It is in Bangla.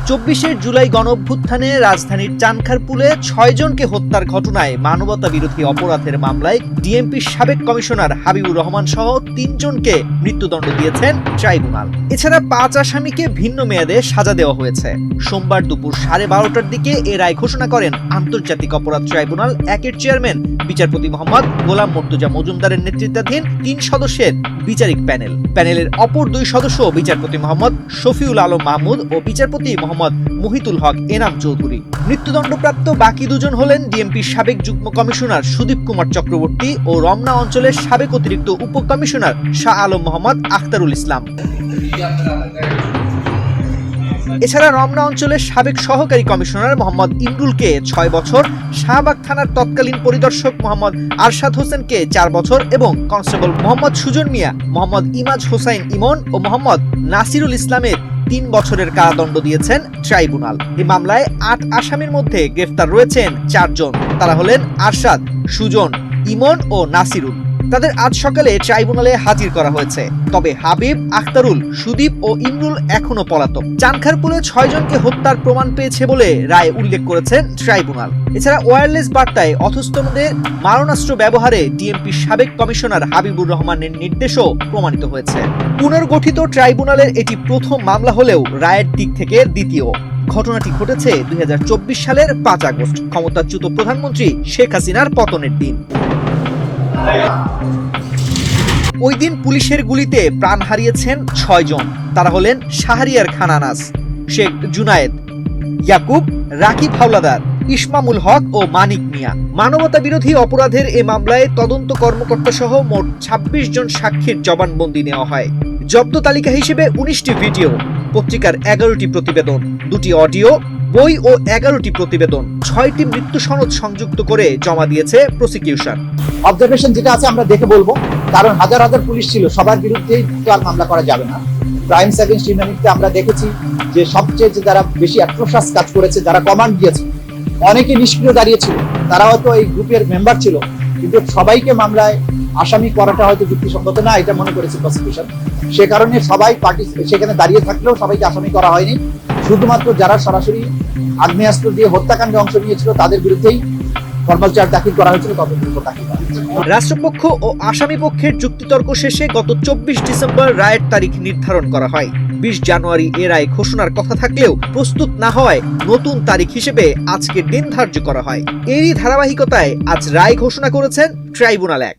২৪শে জুলাই গণঅভ্যুত্থানে রাজধানীর চানখারপুলে ৬ জনকে হত্যার ঘটনায় মানবতা বিরোধী অপরাধের মামলায় ডিএমপির সাবেক কমিশনার হাবিবুর রহমান সহ ৩ জনকে মৃত্যুদণ্ড দিয়েছেন ট্রাইব্যুনাল। এছাড়া ৫ আসামিকে ভিন্ন মেয়াদে সাজা দেওয়া হয়েছে। সোমবার দুপুর 12:30টার দিকে এ রায় ঘোষণা করেন আন্তর্জাতিক অপরাধ ট্রাইব্যুনাল ১-এর চেয়ারম্যান বিচারপতি মোহাম্মদ গোলাম মর্তুজা মজুমদারের নেতৃত্বাধীন ৩ সদস্যের বিচারিক প্যানেল। প্যানেলের অপর ২ সদস্য বিচারপতি মোহাম্মদ শফিউল আলম মাহমুদ ও বিচারপতি মোহাম্মদ মুহিতুল হক এনাম চৌধুরী। মৃত্যুদণ্ডপ্রাপ্ত বাকি দুজন হলেন ডিএমপির সাবেক যুগ্ম কমিশনার সুদীপ কুমার চক্রবর্তী ও রমনা অঞ্চলের সাবেক অতিরিক্ত উপকমিশনার শাহ আলম মোহাম্মদ আখতারুল ইসলাম। এছাড়া রমনা অঞ্চলের সাবেক সহকারী কমিশনার মোহাম্মদ ইমরুলকে ৬ বছর, শাহবাগ থানার তৎকালীন পরিদর্শক মোহাম্মদ আরশাদ হোসেনকে ৪ বছর এবং কনস্টেবল মোহাম্মদ সুজন মিয়া, মোহাম্মদ ইমাজ হোসাইন ইমন ও মোহাম্মদ নাসিরুল ইসলামের ৩ বছরের কারাদণ্ড দিয়েছেন ট্রাইব্যুনাল। এই মামলায় ৮ আসামির মধ্যে গ্রেফতার রয়েছেন ৪ জন। তারা হলেন আরশাদ, সুজন, ইমন ও নাসিরুল। তাদের আজ সকালে ট্রাইব্যুনালে হাজির করা হয়েছে। তবে হাবিব, আখতারুল, সুদীপ ও ইমরুল এখনো পলাতক। চানখারপুলে ৬ জনকে হত্যার প্রমাণ পেয়েছে বলে রায়ে উল্লেখ করেছেন ট্রাইব্যুনাল। এছাড়া ওয়্যারলেস বার্তায় অসুস্থদের মারণাস্ত্র ব্যবহারে ডিএমপির সাবেক কমিশনার হাবিবুর রহমানের নির্দেশও প্রমাণিত হয়েছে। পুনর্গঠিত ট্রাইব্যুনালের এটি প্রথম মামলা হলেও রায়ের দিক থেকে দ্বিতীয়। ঘটনাটি ঘটেছে ২০২৪ সালের ৫ আগস্ট, ক্ষমতাচ্যুত প্রধানমন্ত্রী শেখ হাসিনার পতনের দিন। ওই দিন পুলিশের গুলিতে প্রাণ হারিয়েছেন ৬ জন। তারা হলেন শাহরিয়ার খান আনাস, শেখ জুনায়েদ, ইয়াকুব, রাকিব হাওলাদার, ইসমামুল হক ও মানিক মিয়া। মানবতা বিরোধী অপরাধের এ মামলায় তদন্ত কর্মকর্তা সহ মোট ২৬ জন সাক্ষীর জবানবন্দি নেওয়া হয়। জব্দ তালিকা হিসেবে ১৯টি ভিডিও, পত্রিকার ১১টি প্রতিবেদন, ২টি অডিও, বই ও 11টি প্রতিবেদন, 6টি মৃত্যু সনদ সংযুক্ত করে জমা দিয়েছে প্রসিকিউশন। অবজারভেশন যেটা আছে আমরা দেখে বলবো, কারণ হাজার হাজার পুলিশ ছিল, সবার বিরুদ্ধেই তো আর মামলা করা যাবে না। ক্রাইমস এগেইনস্ট হিউম্যানিটিতে আমরা দেখেছি যে সবচেয়ে যে যারা বেশি অ্যাট্রোসাস কাজ করেছে, যারা কমান্ড দিয়েছে, অনেকে নিষ্ক্রিয় দাঁড়িয়েছিল, তারা হয়তো এই গ্রুপের মেম্বার ছিল, কিন্তু সবাইকে মামলায় আসামি করাটা হয়তো যুক্তিসঙ্গত না, এটা মনে করেছে প্রসিকিউশন। সে কারণে সবাই পার্টি সেখানে দাঁড়িয়ে থাকলেও সবাইকে আসামি করা হয়নি। শুধুমাত্র যারা সরাসরি আগ্নেয়াস্ত্র দিয়ে হত্যাকাণ্ডে অংশ নিয়েছিল তাদের বিরুদ্ধেই ফরমাল চার্জ দাখিল করা হয়েছিল, তদন্ত দাখিল করা হয়েছিল। রাষ্ট্রপক্ষ ও আসামি পক্ষের যুক্তিতর্ক শেষে গত ২৪ ডিসেম্বর রায়ের তারিখ নির্ধারণ করা হয়। ২০ জানুয়ারি এ রায় ঘোষণার কথা থাকলেও প্রস্তুত না হওয়ায় নতুন তারিখ হিসেবে আজকের দিন ধার্য করা হয়। এরই ধারাবাহিকতায় আজ রায় ঘোষণা করেছেন ট্রাইব্যুনাল ১।